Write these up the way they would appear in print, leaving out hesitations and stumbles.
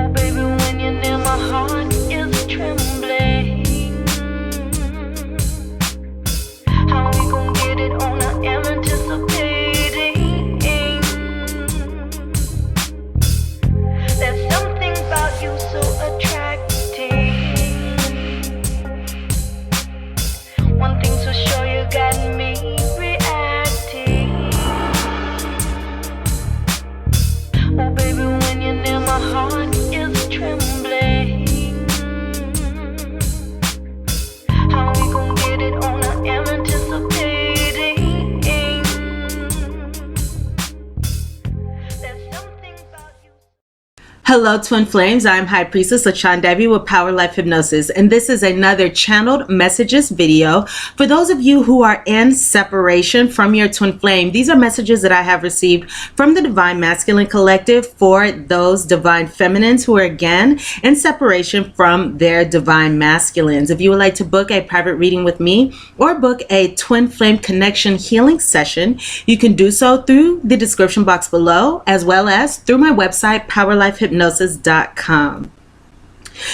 Oh baby, when you're near, my heart is trembling. How we gon' get it on? I am anticipating. There's something about you so attractive. One thing's for sure, you got me reacting. Oh baby, when you're near, my heart is trembling. How we gon' get it on? I am anticipating. There's something about you. Hello, Twin Flames. I'm High Priestess LaShawn Debbie with Power Life Hypnosis, and this is another channeled messages video for those of you who are in separation from your twin flame. These are messages that I have received from the Divine Masculine Collective for those Divine Feminines who are again in separation from their Divine Masculines. If you would like to book a private reading with me or book a twin flame connection healing session, you can do so through the description box below, as well as through my website, powerlifehypnosis.com.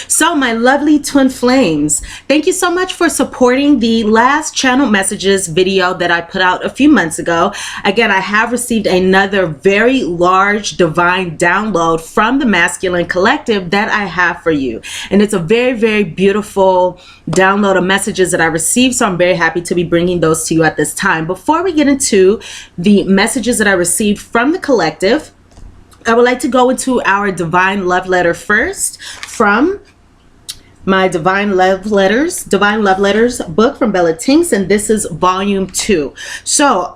So my lovely twin flames, thank you so much for supporting the last channel messages video that I put out a few months ago. Again, I have received another very large divine download from the Masculine Collective that I have for you. And it's a very, very beautiful download of messages that I received. So I'm very happy to be bringing those to you at this time. Before we get into the messages that I received from the collective, I would like to go into our Divine Love Letter first from my Divine Love Letters book from Bella Tinks, and this is volume 2. So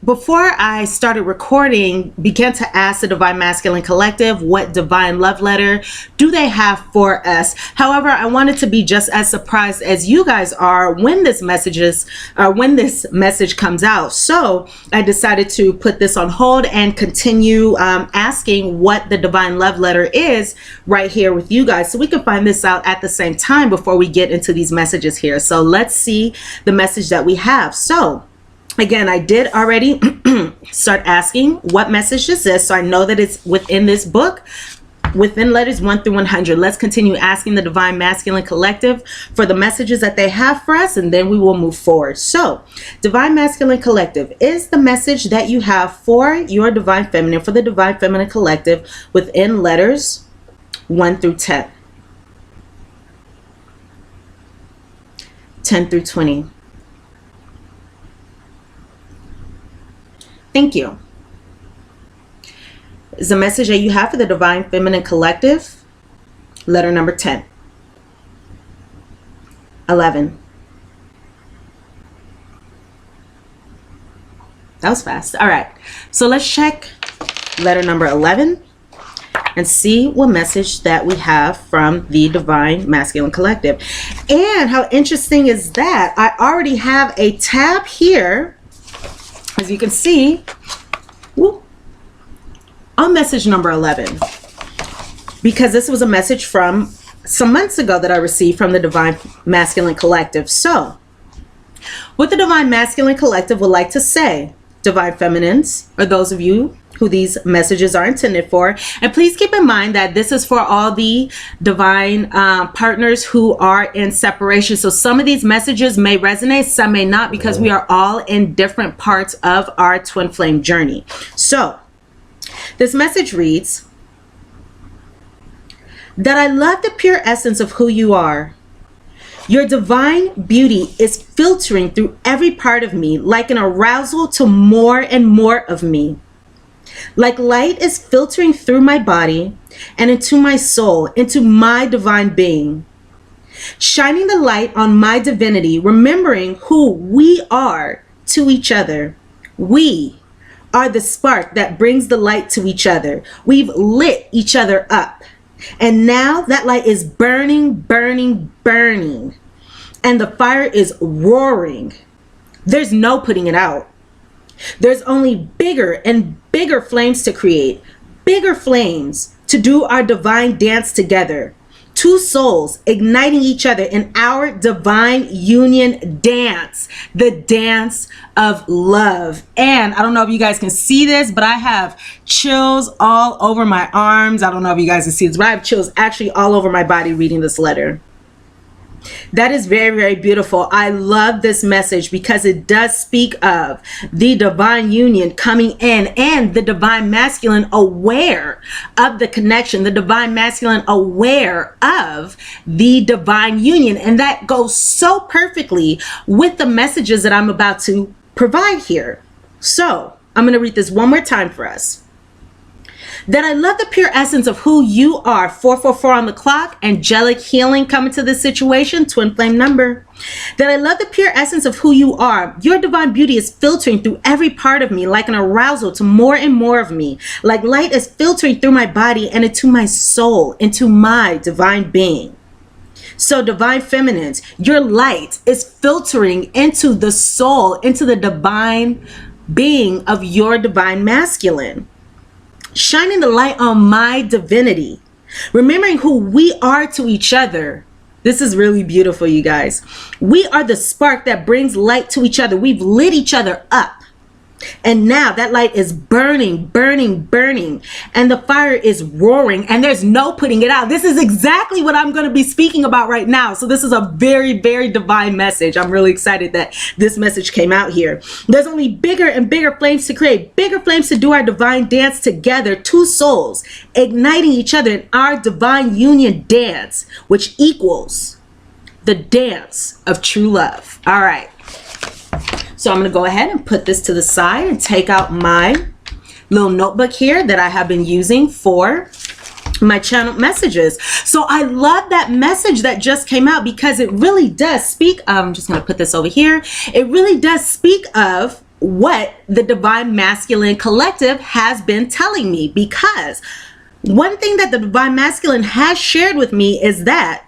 before I started recording, began to ask the Divine Masculine Collective what Divine Love Letter do they have for us. However, I wanted to be just as surprised as you guys are when this message comes out. So I decided to put this on hold and continue asking what the Divine Love Letter is right here with you guys, so we can find this out at the same time before we get into these messages here. So let's see the message that we have. So again, I did already start asking what message this is, so I know that it's within this book, within letters 1 through 100. Let's continue asking the Divine Masculine Collective for the messages that they have for us, and then we will move forward. So Divine Masculine Collective is the message that you have for your Divine Feminine, for the Divine Feminine Collective, within letters 1 through 10. 10 through 20. Thank you. Is the message that you have for the Divine Feminine Collective, letter number 10. 11. That was fast. All right. So let's check letter number 11 and see what message that we have from the Divine Masculine Collective. And how interesting is that? I already have a tab here, as you can see, on message number 11, because this was a message from some months ago that I received from the Divine Masculine Collective. So what the Divine Masculine Collective would like to say, Divine Feminines, or those of you who these messages are intended for. And please keep in mind that this is for all the divine partners who are in separation. So some of these messages may resonate, some may not, because we are all in different parts of our twin flame journey. So this message reads that I love the pure essence of who you are. Your divine beauty is filtering through every part of me like an arousal to more and more of me. Like light is filtering through my body and into my soul, into my divine being. Shining the light on my divinity, remembering who we are to each other. We are the spark that brings the light to each other. We've lit each other up. And now that light is burning, burning, burning. And the fire is roaring. There's no putting it out. There's only bigger and bigger flames to create, bigger flames to do our divine dance together, two souls igniting each other in our divine union dance, the dance of love. And I don't know if you guys can see this, but I have chills all over my arms. I don't know if you guys can see this, but I have chills actually all over my body reading this letter. That is very, very beautiful. I love this message because it does speak of the divine union coming in and the divine masculine aware of the connection, the divine masculine aware of the divine union. And that goes so perfectly with the messages that I'm about to provide here. So I'm going to read this one more time for us. That I love the pure essence of who you are. 444 on the clock. Angelic healing coming to this situation. Twin flame number. That I love the pure essence of who you are. Your divine beauty is filtering through every part of me like an arousal to more and more of me. Like light is filtering through my body and into my soul, into my divine being. So divine feminines, your light is filtering into the soul, into the divine being of your divine masculine. Shining the light on my divinity, remembering who we are to each other. This is really beautiful, you guys. We are the spark that brings light to each other. We've lit each other up. And now that light is burning, burning, burning, and the fire is roaring, and there's no putting it out. This is exactly what I'm going to be speaking about right now. So this is a very, very divine message. I'm really excited that this message came out here. There's only bigger and bigger flames to create, bigger flames to do our divine dance together, two souls igniting each other in our divine union dance, which equals the dance of true love. All right. So I'm going to go ahead and put this to the side and take out my little notebook here that I have been using for my channel messages. So I love that message that just came out because it really does speak. I'm just going to put this over here. It really does speak of what the Divine Masculine Collective has been telling me, because one thing that the Divine Masculine has shared with me is that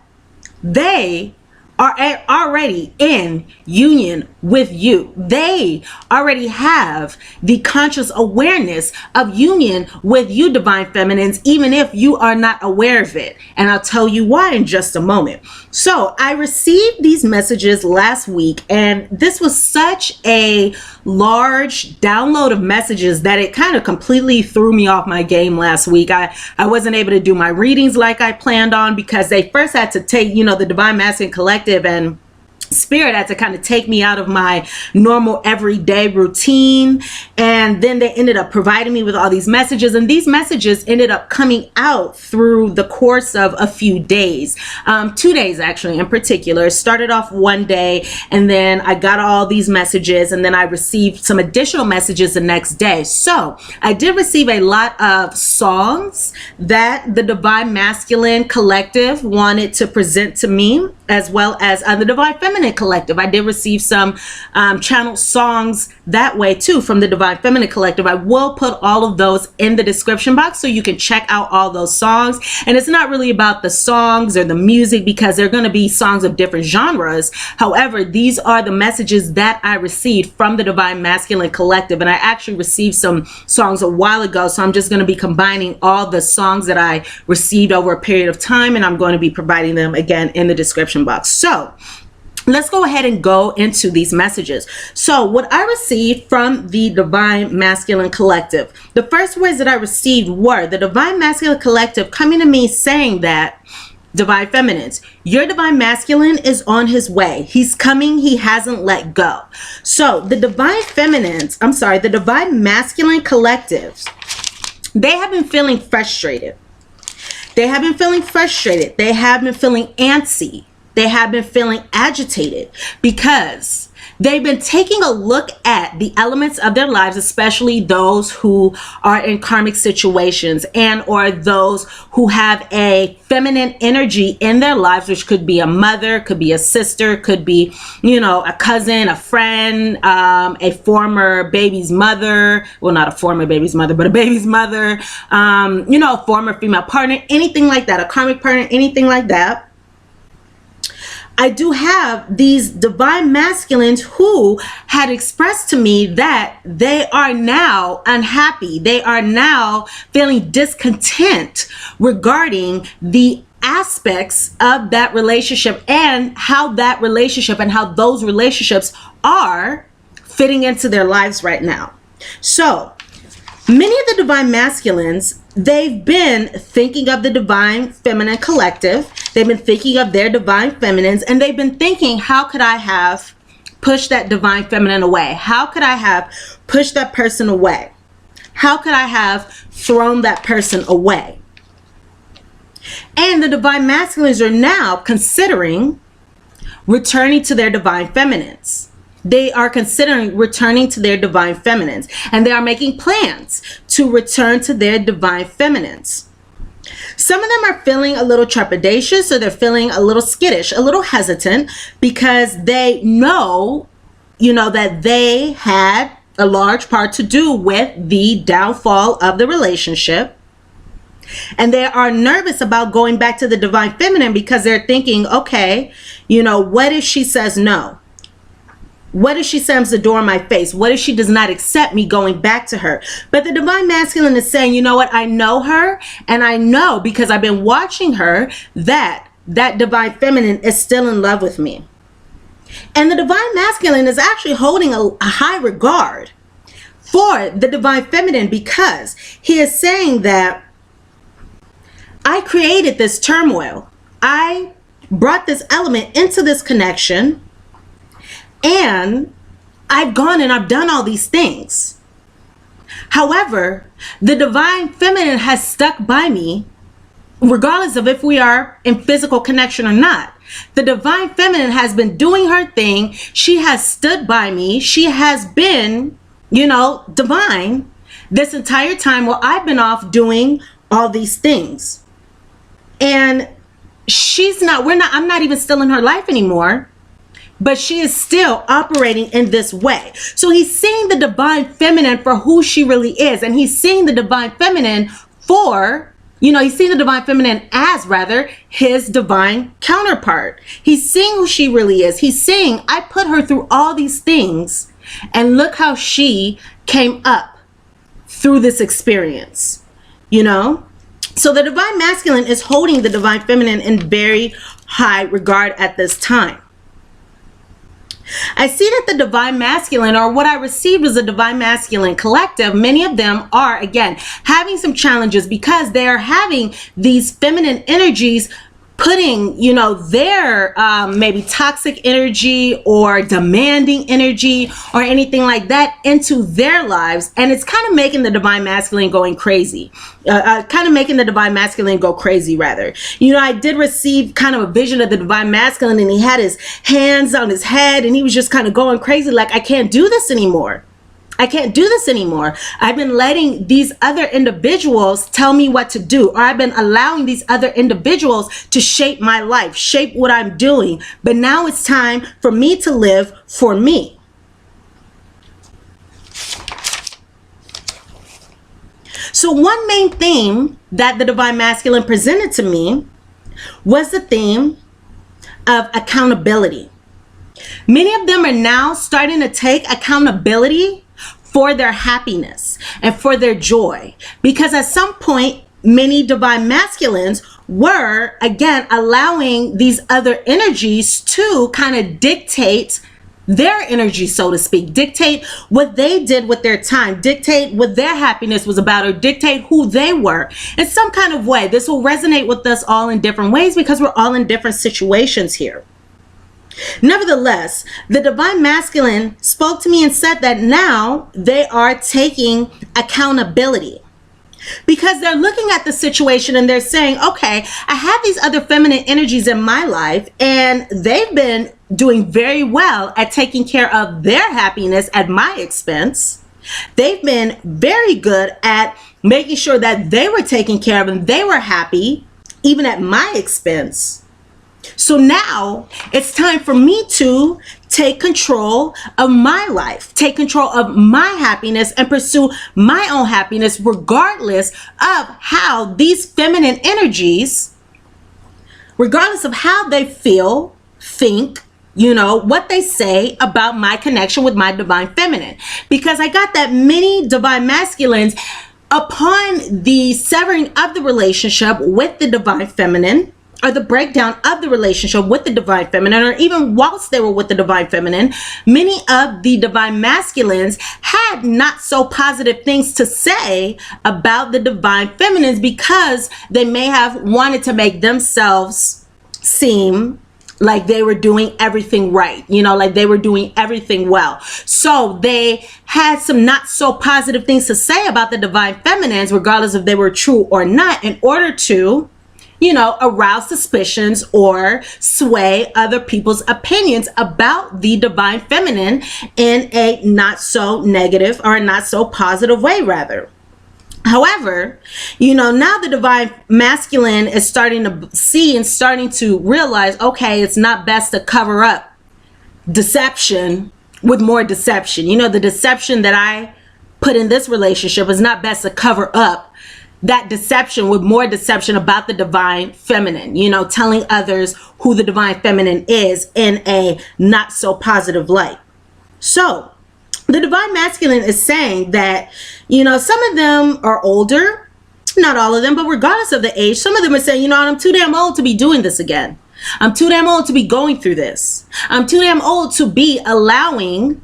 they are already in union with you. They already have the conscious awareness of union with you, divine feminines, even if you are not aware of it. And I'll tell you why in just a moment. So I received these messages last week, and this was such a large download of messages that it kind of completely threw me off my game last week. I wasn't able to do my readings like I planned on because they first had to take, the Divine Masculine Collective and Spirit had to kind of take me out of my normal everyday routine, and then they ended up providing me with all these messages, and these messages ended up coming out through the course of a few days, 2 days actually in particular. It started off one day, and then I got all these messages, and then I received some additional messages the next day. So I did receive a lot of songs that the Divine Masculine Collective wanted to present to me, as well as the Divine Feminine Collective. I did receive some channel songs that way too from the Divine Feminine Collective. I will put all of those in the description box so you can check out all those songs. And it's not really about the songs or the music because they're going to be songs of different genres. However, these are the messages that I received from the Divine Masculine Collective. And I actually received some songs a while ago. So I'm just going to be combining all the songs that I received over a period of time, and I'm going to be providing them again in the description box. So let's go ahead and go into these messages. So what I received from the Divine Masculine Collective, the first words that I received were the Divine Masculine Collective coming to me saying that, Divine Feminines, your Divine Masculine is on his way. He's coming. He hasn't let go. So the Divine Masculine Collectives, they have been feeling frustrated. They have been feeling frustrated. They have been feeling antsy. They have been feeling agitated because they've been taking a look at the elements of their lives, especially those who are in karmic situations and or those who have a feminine energy in their lives, which could be a mother, could be a sister, could be, a cousin, a friend, a former baby's mother. Well, not a former baby's mother, but a baby's mother, a former female partner, anything like that, a karmic partner, anything like that. I do have these Divine Masculines who had expressed to me that they are now unhappy. They are now feeling discontent regarding the aspects of that relationship and how that relationship and how those relationships are fitting into their lives right now. So many of the divine masculines, they've been thinking of the divine feminine collective. They've been thinking of their divine feminines, and they've been thinking, how could I have pushed that divine feminine away? How could I have pushed that person away? How could I have thrown that person away? And the divine masculines are now considering returning to their divine feminines. They are considering returning to their divine feminines, and they are making plans to return to their divine feminines. Some of them are feeling a little trepidatious, or they're feeling a little skittish, a little hesitant, because they know, that they had a large part to do with the downfall of the relationship. And they are nervous about going back to the divine feminine because they're thinking, okay, what if she says no? What if she slams the door in my face? What if she does not accept me going back to her? But the divine masculine is saying, you know what? I know her, and I know, because I've been watching her, that divine feminine is still in love with me. And the divine masculine is actually holding a high regard for the divine feminine, because he is saying that I created this turmoil. I brought this element into this connection, and I've gone and I've done all these things. However, the divine feminine has stuck by me, regardless of if we are in physical connection or not. The divine feminine has been doing her thing. She has stood by me. She has been, divine this entire time while I've been off doing all these things. And I'm not even still in her life anymore, but she is still operating in this way. So he's seeing the divine feminine for who she really is. And he's seeing the divine feminine he's seeing the divine feminine as his divine counterpart. He's seeing who she really is. He's saying, I put her through all these things, and look how she came up through this experience, So the divine masculine is holding the divine feminine in very high regard at this time. I see that the divine masculine, or what I received was a divine masculine collective, many of them are, again, having some challenges because they are having these feminine energies putting, their maybe toxic energy or demanding energy or anything like that into their lives. And it's kind of making the divine masculine going crazy, making the divine masculine go crazy, rather. I did receive kind of a vision of the divine masculine, and he had his hands on his head, and he was just kind of going crazy, like, I can't do this anymore. I can't do this anymore. I've been letting these other individuals tell me what to do, or I've been allowing these other individuals to shape my life, shape what I'm doing. But now it's time for me to live for me. So one main theme that the divine masculine presented to me was the theme of accountability. Many of them are now starting to take accountability for their happiness and for their joy, because at some point many divine masculines were, again, allowing these other energies to kind of dictate their energy, so to speak, dictate what they did with their time, dictate what their happiness was about, or dictate who they were in some kind of way. This will resonate with us all in different ways because we're all in different situations here. Nevertheless, the divine masculine spoke to me and said that now they are taking accountability, because they're looking at the situation and they're saying, okay, I have these other feminine energies in my life, and they've been doing very well at taking care of their happiness at my expense. They've been very good at making sure that they were taken care of and they were happy, even at my expense. So now it's time for me to take control of my life, take control of my happiness, and pursue my own happiness, regardless of how these feminine energies, regardless of how they feel, think, what they say about my connection with my divine feminine. Because I got that many divine masculines, upon the severing of the relationship with the divine feminine, or the breakdown of the relationship with the divine feminine, or even whilst they were with the divine feminine, many of the divine masculines had not so positive things to say about the divine feminines because they may have wanted to make themselves seem like they were doing everything right, you know, like they were doing everything well. So they had some not so positive things to say about the divine feminines, regardless if they were true or not, in order to, you know, arouse suspicions or sway other people's opinions about the divine feminine in a not so negative or not so positive way, rather. However, you know, now the divine masculine is starting to see and starting to realize, okay, it's not best to cover up deception with more deception. You know, the deception that I put in this relationship is not best to cover up that deception with more deception about the divine feminine, you know, telling others who the divine feminine is in a not so positive light. So the divine masculine is saying that, you know, some of them are older, not all of them, but regardless of the age, some of them are saying, you know what, I'm too damn old to be doing this again. I'm too damn old to be going through this. I'm too damn old to be allowing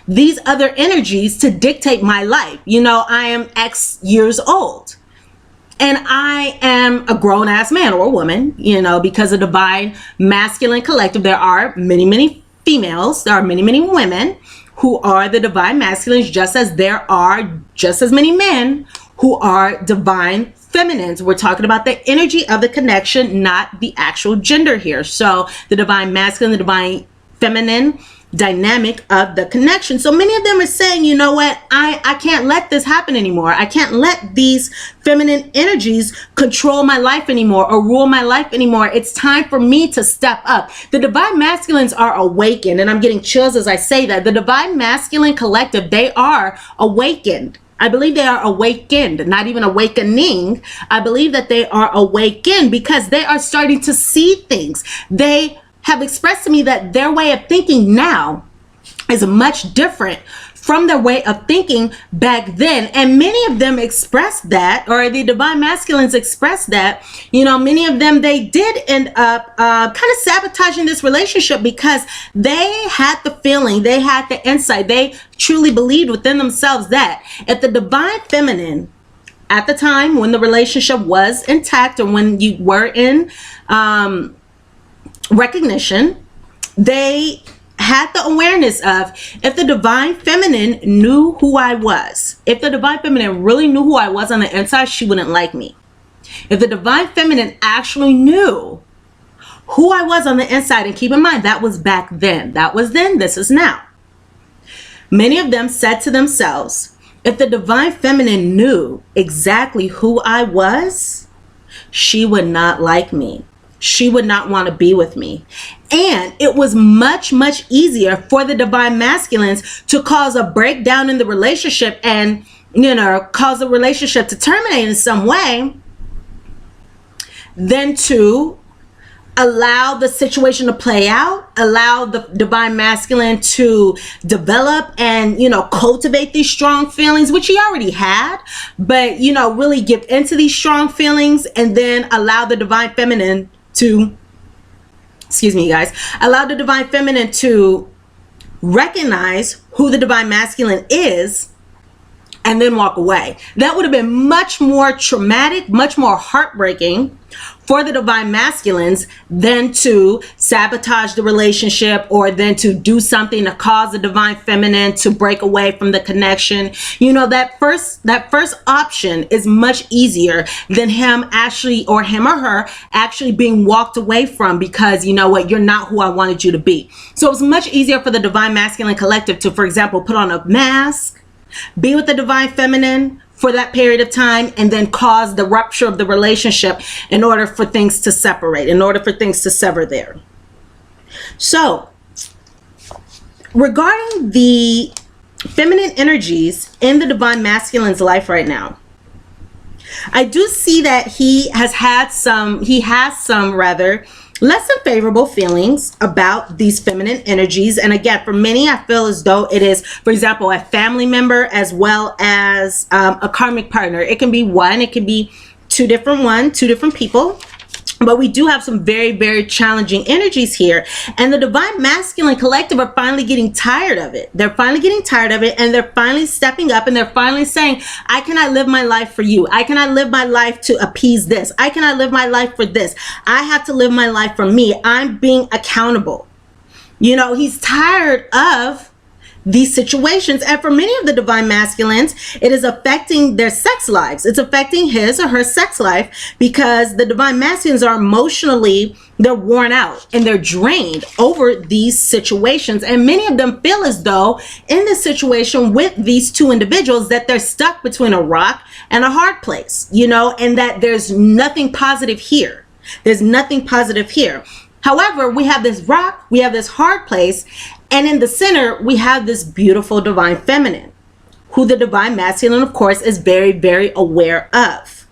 these other energies to dictate my life. You know, I am X years old and I am a grown ass man or woman, you know, because of the divine masculine collective, there are many, many females, there are many, many women who are the divine masculines, just as there are just as many men who are divine feminines. We're talking about the energy of the connection, not the actual gender here. So the divine masculine, the divine feminine dynamic of the connection. So many of them are saying, you know what, I can't let this happen anymore. I can't let these feminine energies control my life anymore or rule my life anymore. It's time for me to step up. The divine masculines are awakened, and I'm getting chills as I say that. The divine masculine collective, they are awakened. I believe they are awakened, not even awakening. I believe that they are awakened because they are starting to see things. They have expressed to me that their way of thinking now is much different from their way of thinking back then. And many of them expressed that, or the divine masculines expressed that, you know, many of them, they did end up kind of sabotaging this relationship because they had the feeling, they had the insight, they truly believed within themselves that if the divine feminine at the time when the relationship was intact or when you were in recognition, they had the awareness of, if the divine feminine knew who I was, if the divine feminine really knew who I was on the inside, she wouldn't like me. If the divine feminine actually knew who I was on the inside, and keep in mind, that was back then. That was then, this is now. Many of them said to themselves, if the divine feminine knew exactly who I was, she would not like me. She would not want to be with me. And it was much, much easier for the divine masculines to cause a breakdown in the relationship and, you know, cause the relationship to terminate in some way than to allow the situation to play out, allow the divine masculine to develop and, you know, cultivate these strong feelings, which he already had, but, you know, really give into these strong feelings and then allow the divine feminine to, excuse me guys, allow the divine feminine to recognize who the divine masculine is and then walk away. That would have been much more traumatic, much more heartbreaking for the divine masculines than to sabotage the relationship or then to do something to cause the divine feminine to break away from the connection. You know, that first option is much easier than him actually, or him or her actually being walked away from because, you know what, you're not who I wanted you to be. So it's much easier for the divine masculine collective to, for example, put on a mask, be with the divine feminine for that period of time, and then cause the rupture of the relationship in order for things to separate, in order for things to sever there. So regarding the feminine energies in the divine masculine's life right now, I do see that he has some rather less than favorable feelings about these feminine energies. And again, for many, I feel as though it is, for example, a family member as well as a karmic partner. It can be one, it can be two different people. But we do have some very, very challenging energies here. And the divine masculine collective are finally getting tired of it. They're finally getting tired of it, and they're finally stepping up, and they're finally saying, I cannot live my life for you. I cannot live my life to appease this. I cannot live my life for this. I have to live my life for me. I'm being accountable. You know, he's tired of these situations. And for many of the divine masculines, it is affecting their sex lives. It's affecting his or her sex life, because the divine masculines are emotionally, they're worn out and they're drained over these situations. And many of them feel as though in this situation with these two individuals that they're stuck between a rock and a hard place, you know, and that there's nothing positive here. There's nothing positive here. However, we have this rock, we have this hard place, and in the center, we have this beautiful divine feminine, who the divine masculine, of course, is very, very aware of.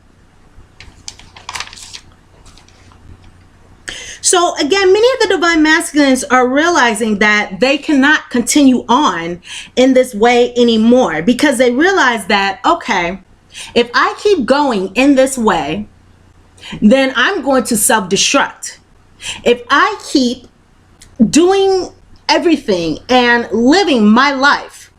So again, many of the divine masculines are realizing that they cannot continue on in this way anymore, because they realize that, okay, if I keep going in this way, then I'm going to self-destruct. If I keep doing everything and living my life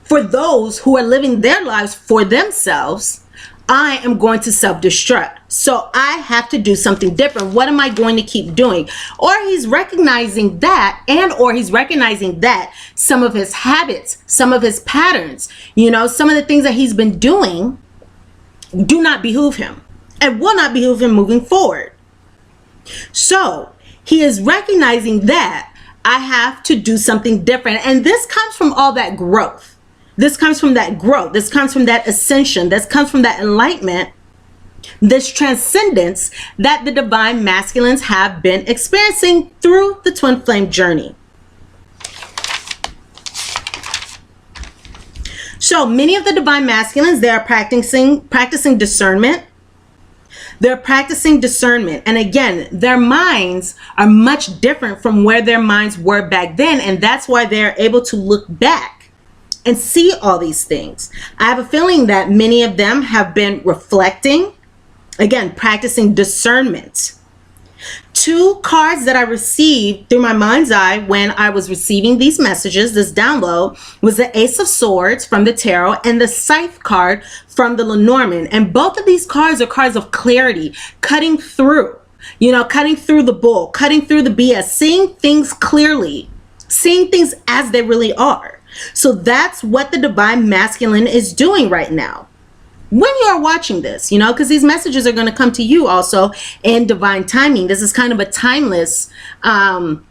for those who are living their lives for themselves, I am going to self-destruct. So I have to do something different. What am I going to keep doing? Or he's recognizing that, and or he's recognizing that some of his habits, some of his patterns, you know, some of the things that he's been doing do not behoove him and will not behoove him moving forward. So he is recognizing that I have to do something different. And this comes from all that growth. This comes from that growth. This comes from that ascension. This comes from that enlightenment, this transcendence that the divine masculines have been experiencing through the twin flame journey. So many of the divine masculines, they are practicing discernment. They're practicing discernment. And again, their minds are much different from where their minds were back then. And that's why they're able to look back and see all these things. I have a feeling that many of them have been reflecting, again, practicing discernment. Two cards that I received through my mind's eye when I was receiving these messages, this download, was the Ace of Swords from the Tarot and the Scythe card from the Lenormand. And both of these cards are cards of clarity, cutting through, you know, cutting through the bull, cutting through the BS, seeing things clearly, seeing things as they really are. So that's what the divine masculine is doing right now. When you are watching this, you know, because these messages are going to come to you also in divine timing. This is kind of a timeless, not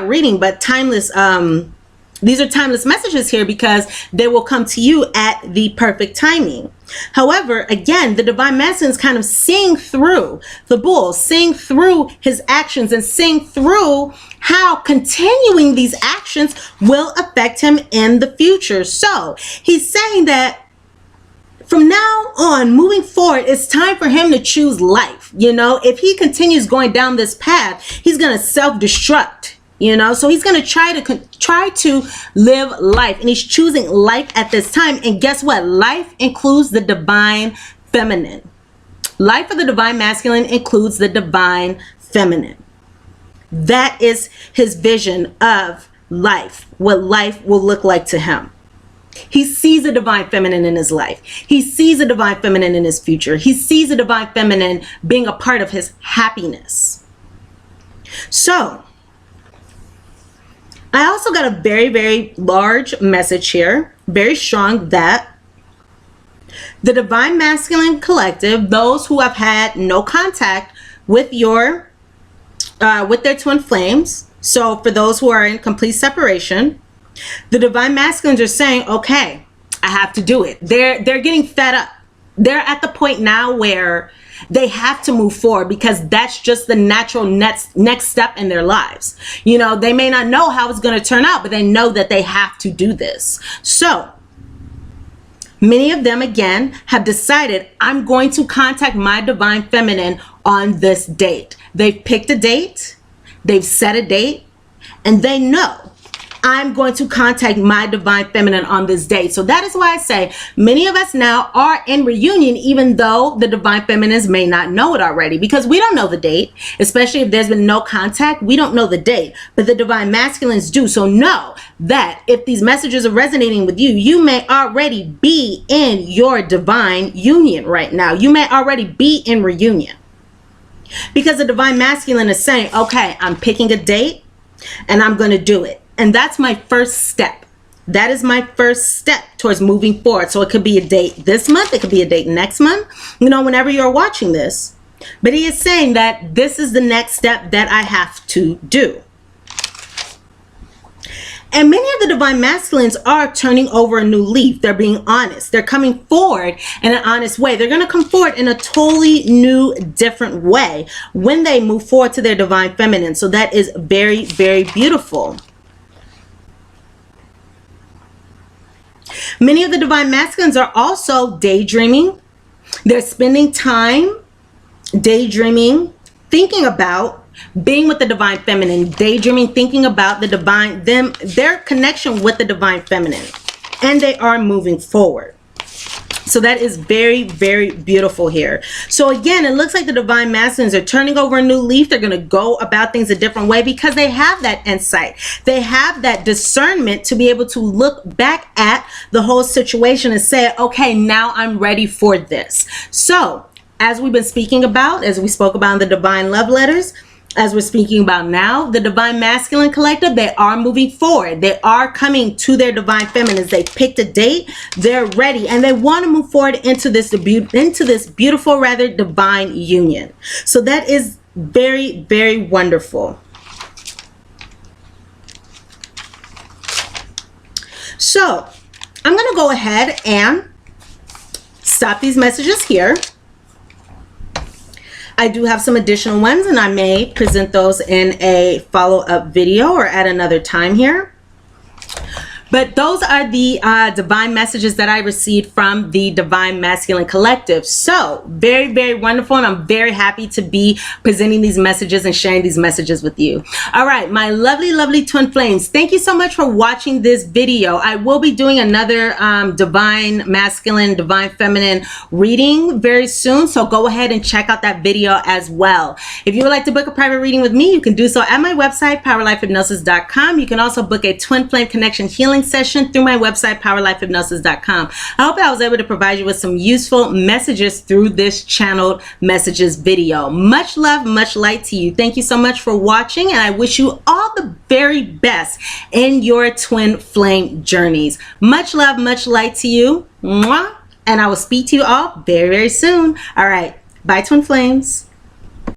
reading, but timeless. These are timeless messages here because they will come to you at the perfect timing. However, again, the divine masculine is kind of seeing through the bull, seeing through his actions and seeing through how continuing these actions will affect him in the future. So he's saying that from now on, moving forward, it's time for him to choose life. You know, if he continues going down this path, he's going to self-destruct, you know, so he's going to try to live life, and he's choosing life at this time. And guess what? Life includes the divine feminine. Life of the divine masculine includes the divine feminine. That is his vision of life, what life will look like to him. He sees a divine feminine in his life. He sees a divine feminine in his future. He sees a divine feminine being a part of his happiness. So, I also got a very, very large message here, very strong, that the divine masculine collective, those who have had no contact with their twin flames, so for those who are in complete separation, the divine masculines are saying, okay, I have to do it. They're getting fed up. They're at the point now where they have to move forward because that's just the natural next step in their lives. You know, they may not know how it's going to turn out, but they know that they have to do this. So many of them, again, have decided, I'm going to contact my divine feminine on this date. They've picked a date. They've set a date, and they know I'm going to contact my divine feminine on this date. So that is why I say many of us now are in reunion, even though the divine feminines may not know it already, because we don't know the date, especially if there's been no contact. We don't know the date, but the divine masculines do. So know that if these messages are resonating with you, you may already be in your divine union right now. You may already be in reunion, because the divine masculine is saying, okay, I'm picking a date and I'm going to do it. And that's my first step. That is my first step towards moving forward. So it could be a date this month. It could be a date next month, whenever you're watching this. But he is saying that this is the next step that I have to do. And many of the divine masculines are turning over a new leaf. They're being honest. They're coming forward in an honest way. They're going to come forward in a totally new, different way when they move forward to their divine feminine. So that is very, very beautiful. Many of the divine masculines are also daydreaming. They're spending time daydreaming, thinking about being with the divine feminine, daydreaming, thinking about the divine, their connection with the divine feminine, and they are moving forward. So that is very, very beautiful here. So again, it looks like the divine masculines are turning over a new leaf. They're going to go about things a different way because they have that insight. They have that discernment to be able to look back at the whole situation and say, okay, now I'm ready for this. So as we've been speaking about, as we spoke about in the divine love letters, as we're speaking about now, the divine masculine collective, they are moving forward. They are coming to their divine feminines. They picked a date. They're ready, and they want to move forward into this beautiful, divine union. So that is very, very wonderful. So I'm going to go ahead and stop these messages here. I do have some additional ones, and I may present those in a follow-up video or at another time here. But those are the divine messages that I received from the Divine Masculine Collective. So very, very wonderful. And I'm very happy to be presenting these messages and sharing these messages with you. All right, my lovely, lovely twin flames. Thank you so much for watching this video. I will be doing another Divine Masculine, Divine Feminine reading very soon. So go ahead and check out that video as well. If you would like to book a private reading with me, you can do so at my website, powerlifehypnosis.com. You can also book a twin flame connection healing session through my website, powerlifehypnosis.com. I hope I was able to provide you with some useful messages through this channeled messages video. Much love, much light to you. Thank you so much for watching, and I wish you all the very best in your twin flame journeys. Much love, much light to you. Mwah. And I will speak to you all very, very soon. All right. Bye, twin flames.